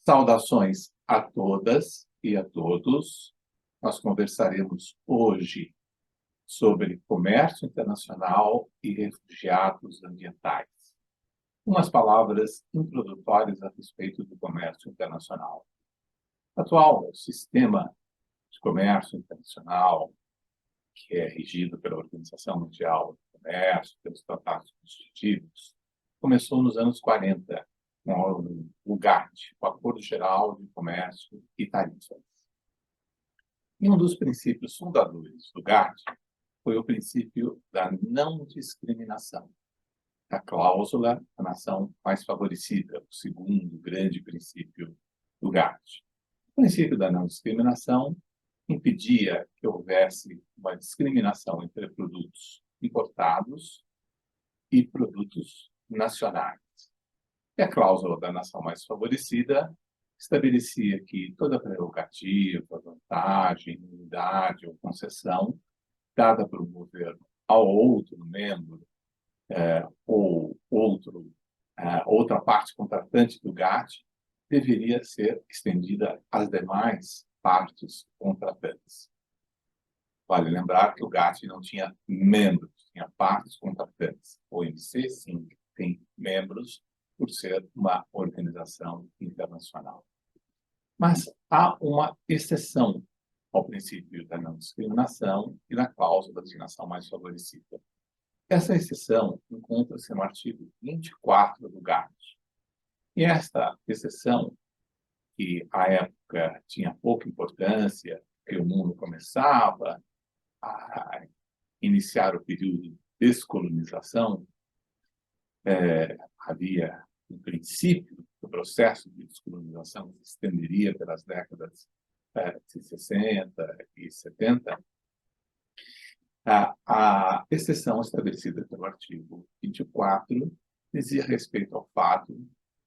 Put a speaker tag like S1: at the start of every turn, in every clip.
S1: Saudações a todas e a todos. Nós conversaremos hoje sobre comércio internacional e refugiados ambientais. Umas palavras introdutórias a respeito do comércio internacional. O atual sistema de comércio internacional, que é regido pela Organização Mundial do Comércio, pelos tratados constitutivos, começou nos anos 40, com o GATT, o Acordo Geral de Comércio e Tarifas. E um dos princípios fundadores do GATT foi o princípio da não discriminação, a cláusula da nação mais favorecida, o segundo grande princípio do GATT. O princípio da não discriminação impedia que houvesse uma discriminação entre produtos importados e produtos nacionais. E a cláusula da nação mais favorecida estabelecia que toda prerrogativa, vantagem, imunidade ou concessão dada por um governo ao outro membro ou outra parte contratante do GATT deveria ser estendida às demais partes contratantes. Vale lembrar que o GATT não tinha membros, tinha partes contratantes. O OMC, sim, tem membros, por ser uma organização internacional. Mas há uma exceção ao princípio da não discriminação e na cláusula da nação mais favorecida. Essa exceção encontra-se no artigo 24 do GATT. E esta exceção, que à época tinha pouca importância, que o mundo começava a iniciar o período de descolonização, havia um princípio do processo de descolonização que se estenderia pelas décadas de 60 e 70, a exceção estabelecida pelo artigo 24 dizia respeito ao fato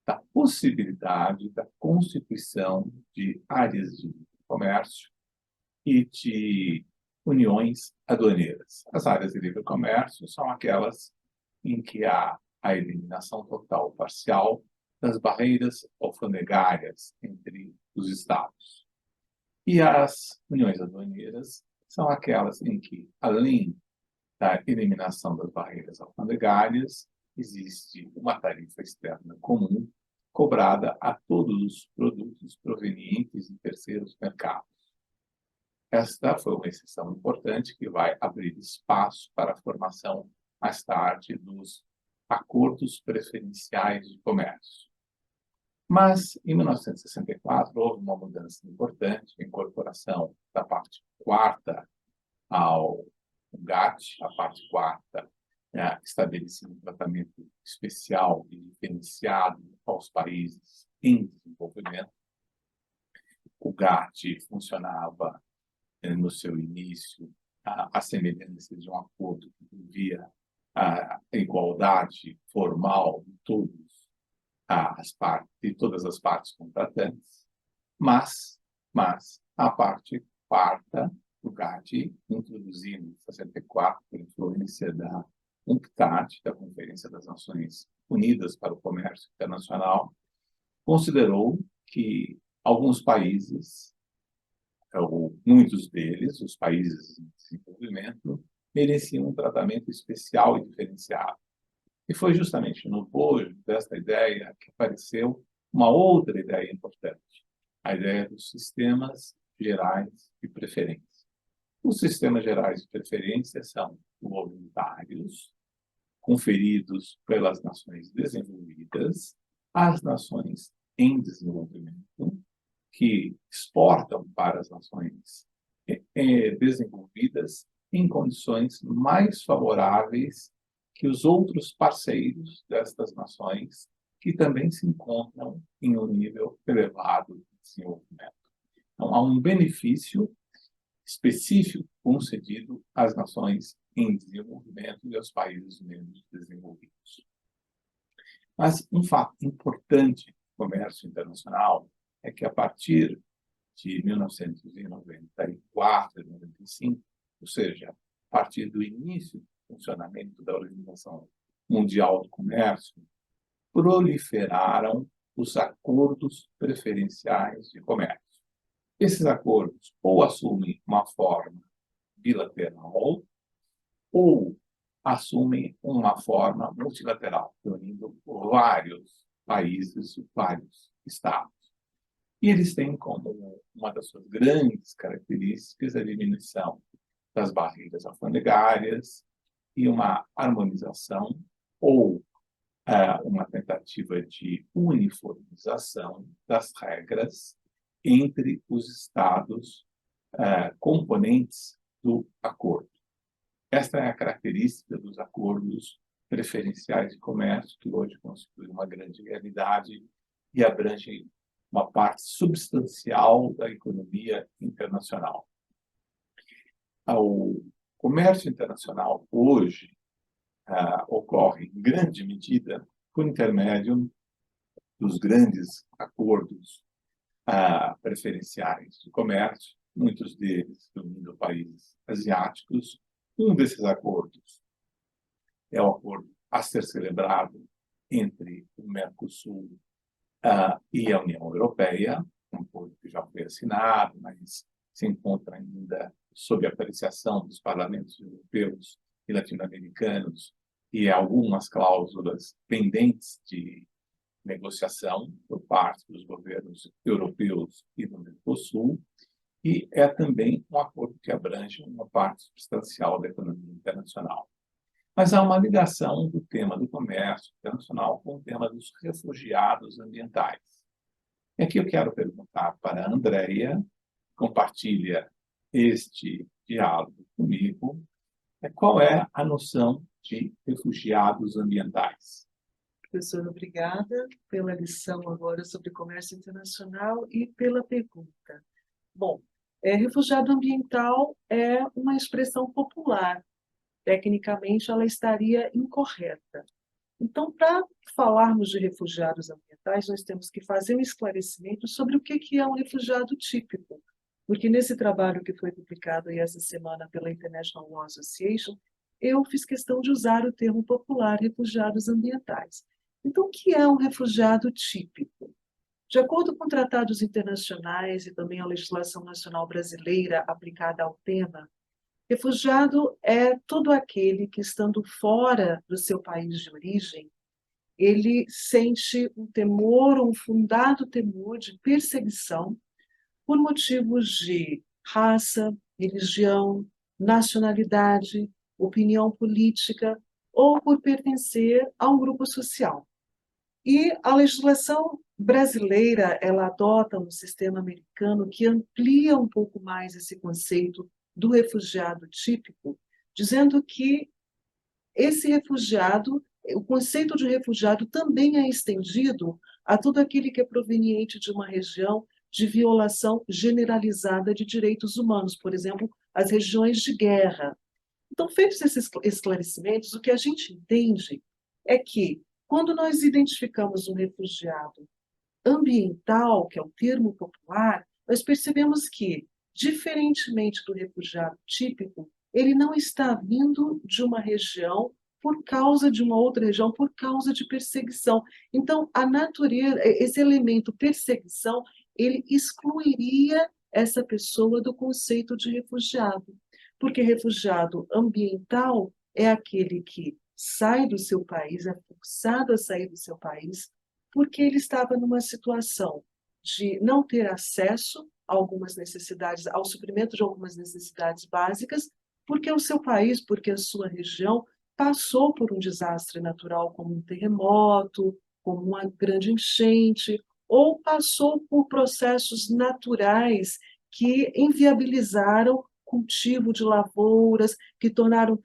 S1: da possibilidade da constituição de áreas de comércio e de uniões aduaneiras. As áreas de livre comércio são aquelas em que há a eliminação total ou parcial das barreiras alfandegárias entre os Estados. E as uniões aduaneiras são aquelas em que, além da eliminação das barreiras alfandegárias, existe uma tarifa externa comum cobrada a todos os produtos provenientes de terceiros mercados. Esta foi uma exceção importante que vai abrir espaço para a formação, mais tarde, dos acordos preferenciais de comércio. Mas, em 1964, houve uma mudança importante, a incorporação da parte quarta ao GATT. A parte quarta estabelecia um tratamento especial e diferenciado aos países em desenvolvimento. O GATT funcionava, no seu início, a semelhança de um acordo que previa a igualdade formal de todas as partes contratantes, mas a parte quarta do GATT, introduzida em 64 por influência da UNCTAD, da Conferência das Nações Unidas para o Comércio Internacional, considerou que alguns países, ou muitos deles, os países em desenvolvimento, mereciam um tratamento especial e diferenciado. E foi justamente no bojo desta ideia que apareceu uma outra ideia importante, a ideia dos sistemas gerais de preferência. Os sistemas gerais de preferência são voluntários, conferidos pelas nações desenvolvidas às nações em desenvolvimento, que exportam para as nações desenvolvidas em condições mais favoráveis que os outros parceiros destas nações, que também se encontram em um nível elevado de desenvolvimento. Então, há um benefício específico concedido às nações em desenvolvimento e aos países menos desenvolvidos. Mas um fato importante do comércio internacional é que, a partir de 1994 e 95, ou seja, a partir do início do funcionamento da Organização Mundial do Comércio, proliferaram os acordos preferenciais de comércio. Esses acordos ou assumem uma forma bilateral ou assumem uma forma multilateral, reunindo vários países, vários estados. E eles têm como uma das suas grandes características a diminuição das barreiras alfandegárias e uma harmonização ou uma tentativa de uniformização das regras entre os estados componentes do acordo. Esta é a característica dos acordos preferenciais de comércio, que hoje constitui uma grande realidade e abrange uma parte substancial da economia internacional. O comércio internacional hoje ocorre em grande medida por intermédio dos grandes acordos preferenciais de comércio, muitos deles reunindo países asiáticos. Um desses acordos é o acordo a ser celebrado entre o Mercosul e a União Europeia, um acordo que já foi assinado, mas se encontra ainda sob apreciação dos parlamentos europeus e latino-americanos e algumas cláusulas pendentes de negociação por parte dos governos europeus e do Mercosul, e é também um acordo que abrange uma parte substancial da economia internacional. Mas há uma ligação do tema do comércio internacional com o tema dos refugiados ambientais. E aqui eu quero perguntar para a Andrea, que compartilha este diálogo comigo, qual é a noção de refugiados ambientais?
S2: Professor, obrigada pela lição agora sobre comércio internacional e pela pergunta. Bom, refugiado ambiental é uma expressão popular. Tecnicamente, ela estaria incorreta. Então, para falarmos de refugiados ambientais, nós temos que fazer um esclarecimento sobre o que é um refugiado típico. Porque nesse trabalho que foi publicado aí essa semana pela International Law Association, eu fiz questão de usar o termo popular refugiados ambientais. Então, o que é um refugiado típico? De acordo com tratados internacionais e também a legislação nacional brasileira aplicada ao tema, refugiado é todo aquele que, estando fora do seu país de origem, ele sente um temor, um fundado temor de perseguição por motivos de raça, religião, nacionalidade, opinião política ou por pertencer a um grupo social. E a legislação brasileira, ela adota um sistema americano que amplia um pouco mais esse conceito do refugiado típico, dizendo que esse refugiado, o conceito de refugiado também é estendido a todo aquele que é proveniente de uma região de violação generalizada de direitos humanos, por exemplo, as regiões de guerra. Então, feitos esses esclarecimentos, o que a gente entende é que, quando nós identificamos um refugiado ambiental, que é o termo popular, nós percebemos que, diferentemente do refugiado típico, ele não está vindo de uma região por causa de uma outra região, por causa de perseguição. Então, a natureza, esse elemento perseguição, ele excluiria essa pessoa do conceito de refugiado. Porque refugiado ambiental é aquele que sai do seu país, é forçado a sair do seu país, porque ele estava numa situação de não ter acesso a algumas necessidades, ao suprimento de algumas necessidades básicas, porque o seu país, porque a sua região passou por um desastre natural, como um terremoto, como uma grande enchente, ou passou por processos naturais que inviabilizaram cultivo de lavouras, que tornaram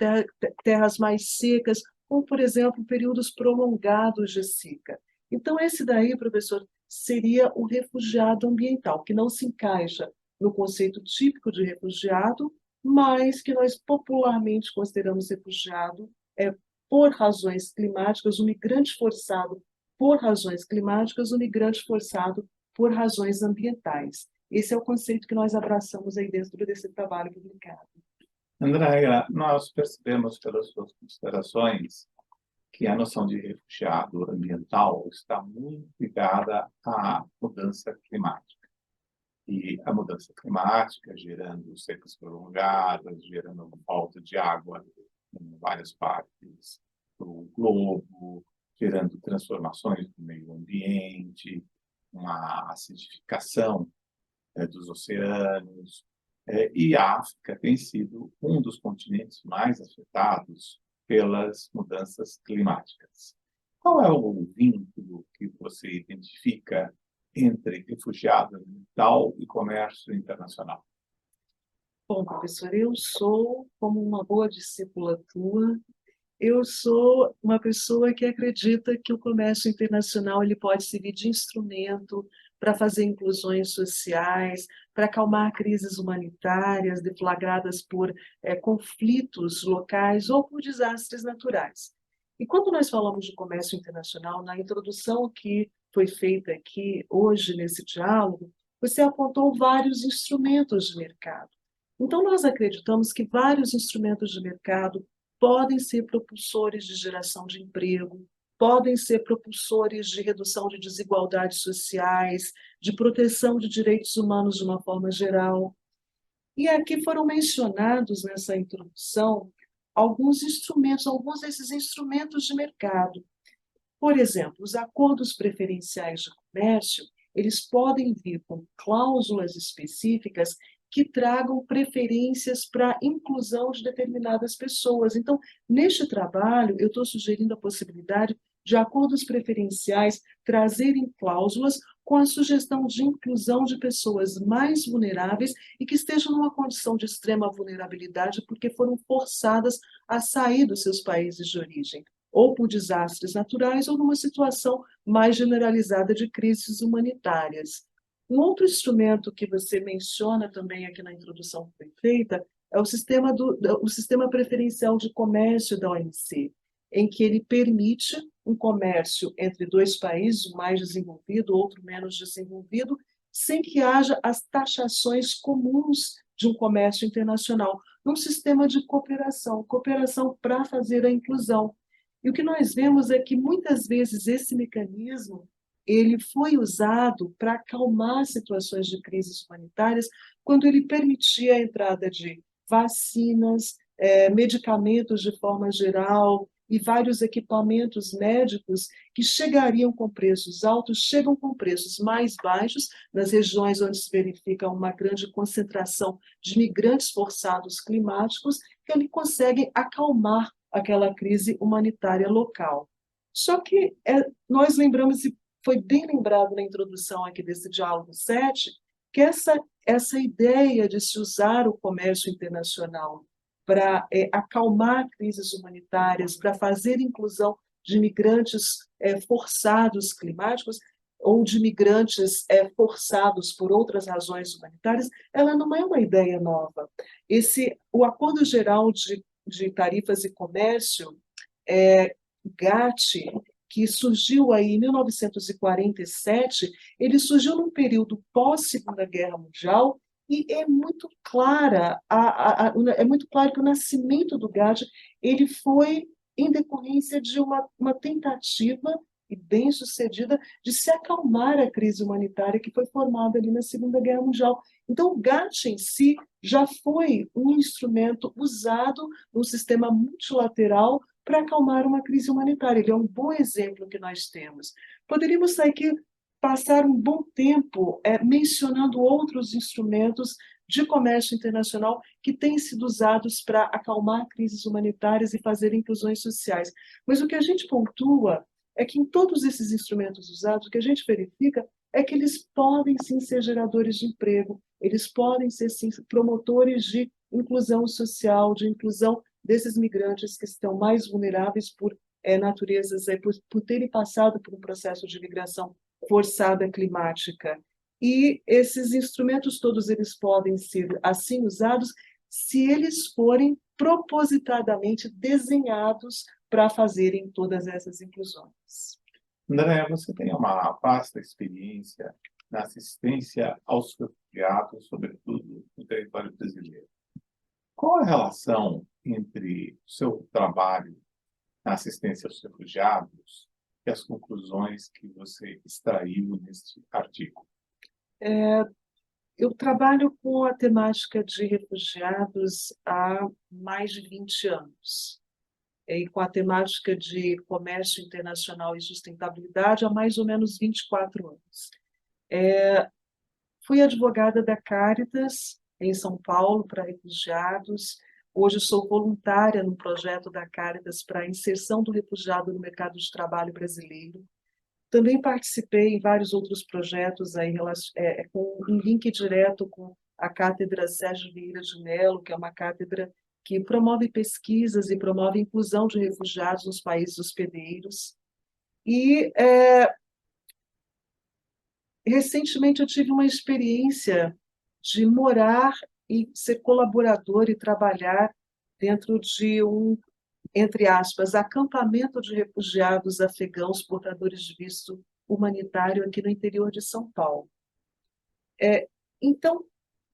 S2: terras mais secas, ou, por exemplo, períodos prolongados de seca. Então, esse daí, professor, seria o refugiado ambiental, que não se encaixa no conceito típico de refugiado, mas que nós popularmente consideramos refugiado por razões climáticas, um migrante forçado por razões climáticas, um migrante forçado por razões ambientais. Esse é o conceito que nós abraçamos aí dentro desse trabalho publicado.
S1: Andréia, nós percebemos pelas suas considerações que a noção de refugiado ambiental está muito ligada à mudança climática. E a mudança climática gerando secas prolongadas, gerando falta de água em várias partes do globo, gerando transformações no meio ambiente, uma acidificação dos oceanos, e a África tem sido um dos continentes mais afetados pelas mudanças climáticas. Qual é o vínculo que você identifica entre refugiado ambiental e comércio internacional?
S2: Bom, professor, eu sou, como uma boa discípula tua, eu sou uma pessoa que acredita que o comércio internacional ele pode servir de instrumento para fazer inclusões sociais, para acalmar crises humanitárias deflagradas por conflitos locais ou por desastres naturais. E quando nós falamos de comércio internacional, na introdução que foi feita aqui hoje nesse diálogo, você apontou vários instrumentos de mercado. Então, nós acreditamos que vários instrumentos de mercado podem ser propulsores de geração de emprego, podem ser propulsores de redução de desigualdades sociais, de proteção de direitos humanos de uma forma geral. E aqui foram mencionados nessa introdução alguns instrumentos, alguns desses instrumentos de mercado. Por exemplo, os acordos preferenciais de comércio, eles podem vir com cláusulas específicas que tragam preferências para a inclusão de determinadas pessoas. Então, neste trabalho, eu estou sugerindo a possibilidade de acordos preferenciais trazerem cláusulas com a sugestão de inclusão de pessoas mais vulneráveis e que estejam numa condição de extrema vulnerabilidade porque foram forçadas a sair dos seus países de origem, ou por desastres naturais, ou numa situação mais generalizada de crises humanitárias. Um outro instrumento que você menciona também aqui na introdução que foi feita é o sistema preferencial de comércio da OMC, em que ele permite um comércio entre dois países, um mais desenvolvido, outro menos desenvolvido, sem que haja as taxações comuns de um comércio internacional, num sistema de cooperação, cooperação para fazer a inclusão. E o que nós vemos é que muitas vezes esse mecanismo ele foi usado para acalmar situações de crises humanitárias quando ele permitia a entrada de vacinas, medicamentos de forma geral e vários equipamentos médicos que chegariam com preços altos, chegam com preços mais baixos nas regiões onde se verifica uma grande concentração de migrantes forçados climáticos, que ele consegue acalmar aquela crise humanitária local. Só que nós lembramos, e foi bem lembrado na introdução aqui desse diálogo 7, que essa ideia de se usar o comércio internacional para acalmar crises humanitárias, para fazer inclusão de migrantes forçados climáticos ou de migrantes forçados por outras razões humanitárias, ela não é uma ideia nova. O Acordo Geral de Tarifas e Comércio, GATT, que surgiu aí em 1947, ele surgiu num período pós-Segunda Guerra Mundial e é muito muito claro que o nascimento do GATT ele foi em decorrência de uma tentativa e bem sucedida de se acalmar a crise humanitária que foi formada ali na Segunda Guerra Mundial. Então, o GATT em si já foi um instrumento usado no sistema multilateral para acalmar uma crise humanitária. Ele é um bom exemplo que nós temos. Poderíamos aqui passar um bom tempo mencionando outros instrumentos de comércio internacional que têm sido usados para acalmar crises humanitárias e fazer inclusões sociais. Mas o que a gente pontua é que em todos esses instrumentos usados, o que a gente verifica é que eles podem sim ser geradores de emprego, eles podem ser sim promotores de inclusão social, de inclusão desses migrantes que estão mais vulneráveis por naturezas, por terem passado por um processo de migração forçada climática. E esses instrumentos todos eles podem ser assim usados se eles forem propositadamente desenhados para fazerem todas essas inclusões.
S1: André, você tem uma vasta experiência na assistência aos refugiados, sobretudo no território brasileiro. Qual a relação entre o seu trabalho na assistência aos refugiados e as conclusões que você extraiu neste artigo?
S2: Eu trabalho com a temática de refugiados há mais de 20 anos. E com a temática de comércio internacional e sustentabilidade há mais ou menos 24 anos. Fui advogada da Caritas, em São Paulo, para refugiados. Hoje sou voluntária no projeto da Caritas para a inserção do refugiado no mercado de trabalho brasileiro. Também participei em vários outros projetos aí, com um link direto com a Cátedra Sérgio Vieira de Mello, que é uma cátedra que promove pesquisas e promove a inclusão de refugiados nos países hospedeiros. E, recentemente, eu tive uma experiência de morar e ser colaborador e trabalhar dentro de um, entre aspas, acampamento de refugiados afegãos portadores de visto humanitário aqui no interior de São Paulo. Então,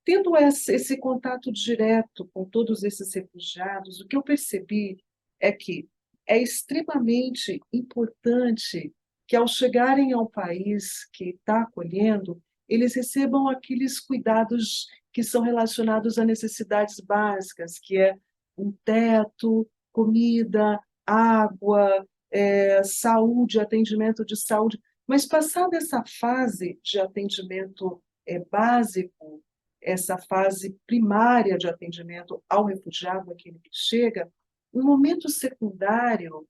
S2: tendo esse contato direto com todos esses refugiados, o que eu percebi é que é extremamente importante que, ao chegarem ao país que está acolhendo, eles recebam aqueles cuidados que são relacionados a necessidades básicas, que é um teto, comida, água, saúde, atendimento de saúde. Mas passada essa fase de atendimento básico, essa fase primária de atendimento ao refugiado, aquele que chega, um momento secundário,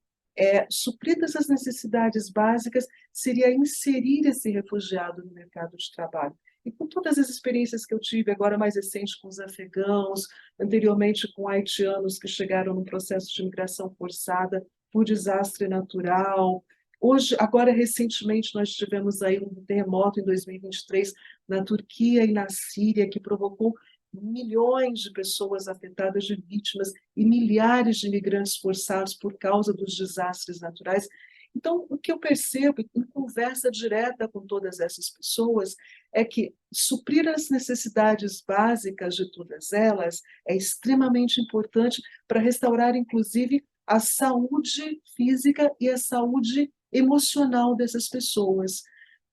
S2: supridas as necessidades básicas, seria inserir esse refugiado no mercado de trabalho. E com todas as experiências que eu tive, agora mais recente com os afegãos, anteriormente com haitianos que chegaram no processo de migração forçada por desastre natural. Hoje, agora recentemente, nós tivemos aí um terremoto em 2023 na Turquia e na Síria, que provocou milhões de pessoas afetadas, de vítimas, e milhares de imigrantes forçados por causa dos desastres naturais. Então, o que eu percebo em conversa direta com todas essas pessoas é que suprir as necessidades básicas de todas elas é extremamente importante para restaurar, inclusive, a saúde física e a saúde emocional dessas pessoas.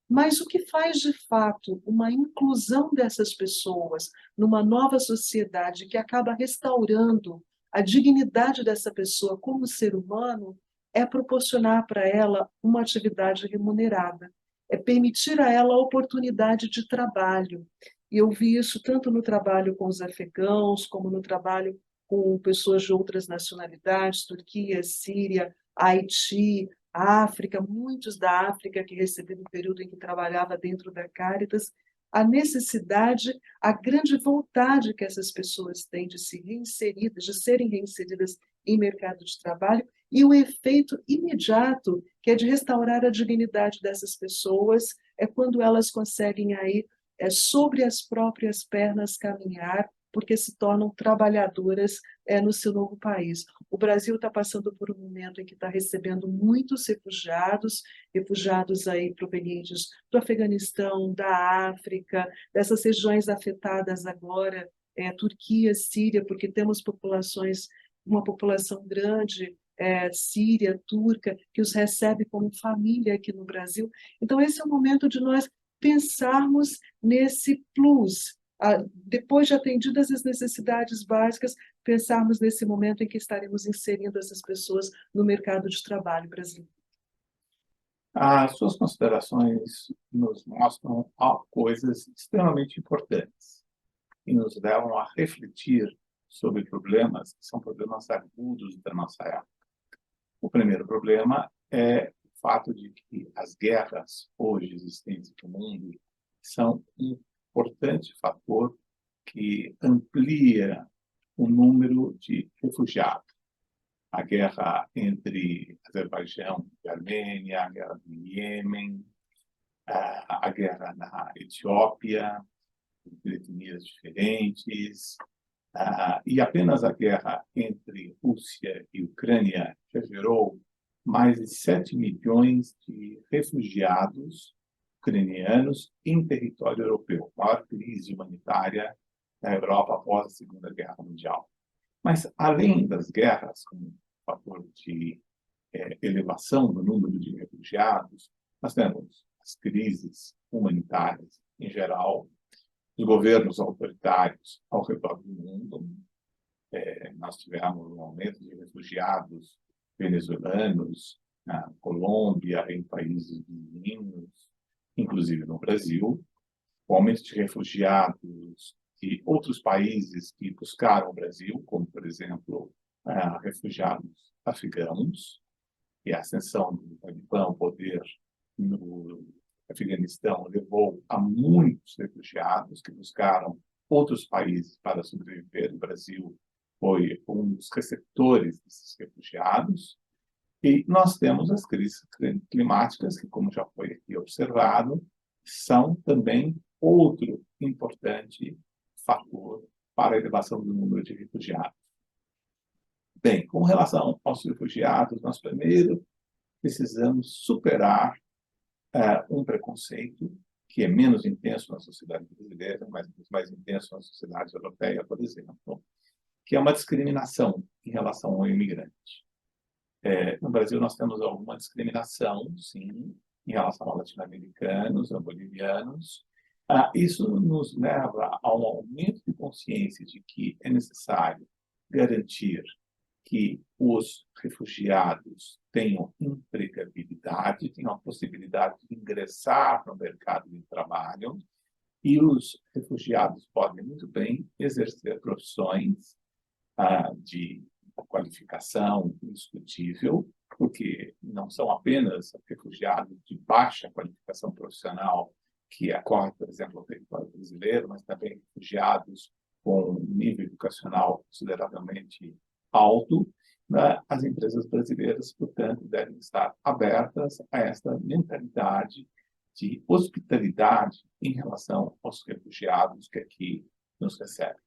S2: Mas o que faz, de fato, uma inclusão dessas pessoas numa nova sociedade que acaba restaurando a dignidade dessa pessoa como ser humano é proporcionar para ela uma atividade remunerada, é permitir a ela a oportunidade de trabalho. E eu vi isso tanto no trabalho com os afegãos, como no trabalho com pessoas de outras nacionalidades, Turquia, Síria, Haiti, África, muitos da África que recebi no período em que trabalhava dentro da Caritas, a necessidade, a grande vontade que essas pessoas têm de se reinseridas, de serem reinseridas em mercado de trabalho, e o efeito imediato, que é de restaurar a dignidade dessas pessoas, é quando elas conseguem aí, sobre as próprias pernas, caminhar, porque se tornam trabalhadoras no seu novo país. O Brasil está passando por um momento em que está recebendo muitos refugiados aí provenientes do Afeganistão, da África, dessas regiões afetadas agora, Turquia, Síria, porque temos uma população grande, síria, turca, que os recebe como família aqui no Brasil. Então, esse é o momento de nós pensarmos nesse plus, depois de atendidas as necessidades básicas, pensarmos nesse momento em que estaremos inserindo essas pessoas no mercado de trabalho brasileiro.
S1: As suas considerações nos mostram coisas extremamente importantes e nos levam a refletir sobre problemas que são problemas agudos da nossa época. O primeiro problema é o fato de que as guerras hoje existentes no mundo são um importante fator que amplia o número de refugiados. A guerra entre Azerbaijão e Armênia, a guerra no Iêmen, a guerra na Etiópia, entre etnias diferentes, e apenas a guerra entre Rússia e Ucrânia já gerou mais de 7 milhões de refugiados ucranianos em território europeu, a maior crise humanitária da Europa após a Segunda Guerra Mundial. Mas, além das guerras, como fator de elevação do número de refugiados, nós temos as crises humanitárias em geral, os governos autoritários ao redor do mundo. Nós tivemos um aumento de refugiados venezuelanos na Colômbia, em países vizinhos, inclusive no Brasil, o aumento de refugiados de outros países que buscaram o Brasil, como, por exemplo, refugiados afegãos, e a ascensão do Talibã ao poder no Afeganistão levou a muitos refugiados que buscaram outros países para sobreviver. O Brasil foi um dos receptores desses refugiados. E nós temos as crises climáticas, que, como já foi aqui observado, são também outro importante fator para a elevação do número de refugiados. Bem, com relação aos refugiados, nós primeiro precisamos superar um preconceito que é menos intenso na sociedade brasileira, mas mais intenso na sociedade europeia, por exemplo, que é uma discriminação em relação ao imigrante. No Brasil, nós temos alguma discriminação, sim, em relação a latino-americanos, a bolivianos. Isso nos leva a um aumento de consciência de que é necessário garantir que os refugiados tenham empregabilidade, tenham a possibilidade de ingressar no mercado de trabalho, e os refugiados podem muito bem exercer profissões de qualificação indiscutível, porque não são apenas refugiados de baixa qualificação profissional que ocorrem, por exemplo, no território brasileiro, mas também refugiados com nível educacional consideravelmente alto. As empresas brasileiras, portanto, devem estar abertas a esta mentalidade de hospitalidade em relação aos refugiados que aqui nos recebem.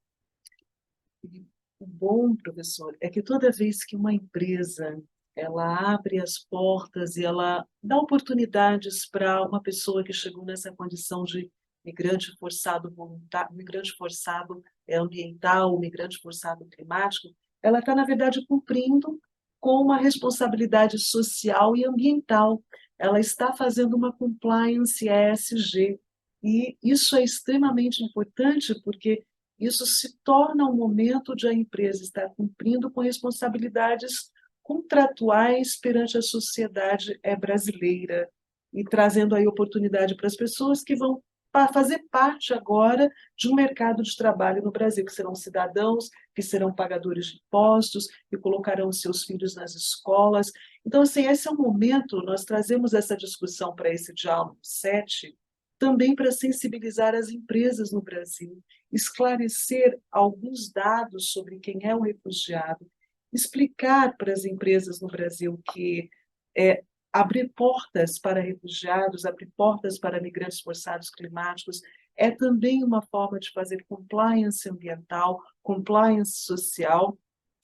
S2: O bom, professor, é que toda vez que uma empresa ela abre as portas e ela dá oportunidades para uma pessoa que chegou nessa condição de migrante forçado voluntário, migrante forçado ambiental, migrante forçado climático, ela está, na verdade, cumprindo com uma responsabilidade social e ambiental. Ela está fazendo uma compliance ESG. E isso é extremamente importante porque isso se torna um momento de a empresa estar cumprindo com responsabilidades contratuais perante a sociedade brasileira e trazendo aí oportunidade para as pessoas que vão fazer parte agora de um mercado de trabalho no Brasil, que serão cidadãos, que serão pagadores de impostos, que colocarão seus filhos nas escolas. Então, assim, esse é o momento, nós trazemos essa discussão para esse Diálogo 7, também para sensibilizar as empresas no Brasil, esclarecer alguns dados sobre quem é o refugiado, explicar para as empresas no Brasil que abrir portas para refugiados, abrir portas para migrantes forçados climáticos, é também uma forma de fazer compliance ambiental, compliance social,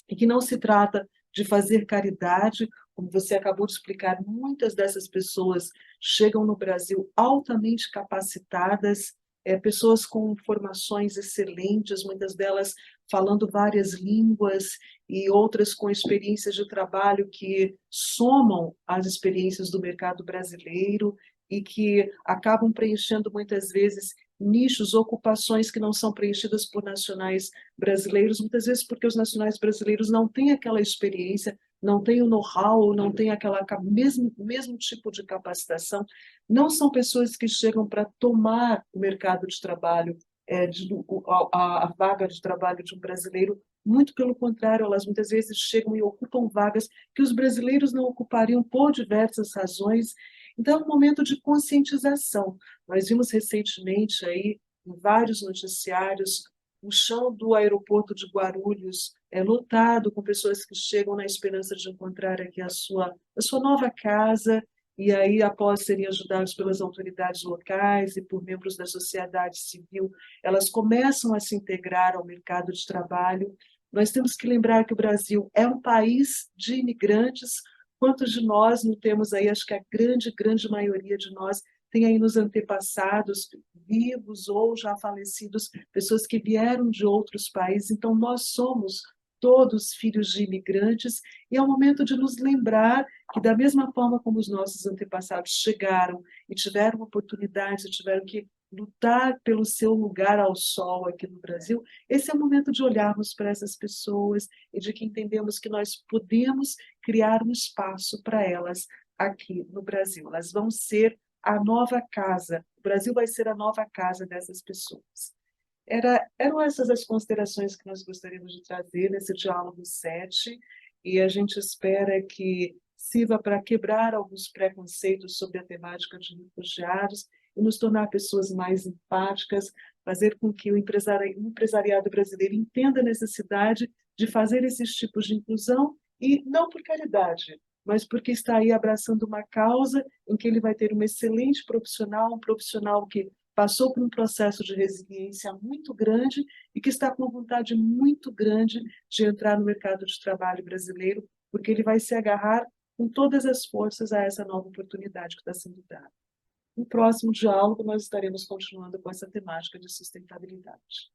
S2: e que não se trata de fazer caridade, como você acabou de explicar, muitas dessas pessoas chegam no Brasil altamente capacitadas, pessoas com formações excelentes, muitas delas falando várias línguas e outras com experiências de trabalho que somam as experiências do mercado brasileiro e que acabam preenchendo muitas vezes nichos, ocupações que não são preenchidas por nacionais brasileiros, muitas vezes porque os nacionais brasileiros não têm aquela experiência, não têm o know-how, não têm aquela mesmo tipo de capacitação, não são pessoas que chegam para tomar o mercado de trabalho, a vaga de trabalho de um brasileiro, muito pelo contrário, elas muitas vezes chegam e ocupam vagas que os brasileiros não ocupariam por diversas razões. Então, é um momento de conscientização. Nós vimos recentemente aí, em vários noticiários, o chão do aeroporto de Guarulhos lotado com pessoas que chegam na esperança de encontrar aqui a sua nova casa, e aí, após serem ajudados pelas autoridades locais e por membros da sociedade civil, elas começam a se integrar ao mercado de trabalho. Nós temos que lembrar que o Brasil é um país de imigrantes. Quantos de nós não temos aí, acho que a grande maioria de nós tem aí nos antepassados, vivos ou já falecidos, pessoas que vieram de outros países. Então, nós somos todos filhos de imigrantes, e é o momento de nos lembrar que, da mesma forma como os nossos antepassados chegaram e tiveram oportunidades, e tiveram que lutar pelo seu lugar ao sol aqui no Brasil, esse é o momento de olharmos para essas pessoas e de que entendemos que nós podemos criar um espaço para elas aqui no Brasil. Elas vão ser a nova casa, o Brasil vai ser a nova casa dessas pessoas. Eram essas as considerações que nós gostaríamos de trazer nesse diálogo 7, e a gente espera que sirva para quebrar alguns preconceitos sobre a temática de refugiados e nos tornar pessoas mais empáticas, fazer com que o empresariado brasileiro entenda a necessidade de fazer esses tipos de inclusão, e não por caridade, mas porque está aí abraçando uma causa em que ele vai ter um excelente profissional, um profissional que passou por um processo de resiliência muito grande e que está com uma vontade muito grande de entrar no mercado de trabalho brasileiro, porque ele vai se agarrar com todas as forças a essa nova oportunidade que está sendo dada. No próximo diálogo, nós estaremos continuando com essa temática de sustentabilidade.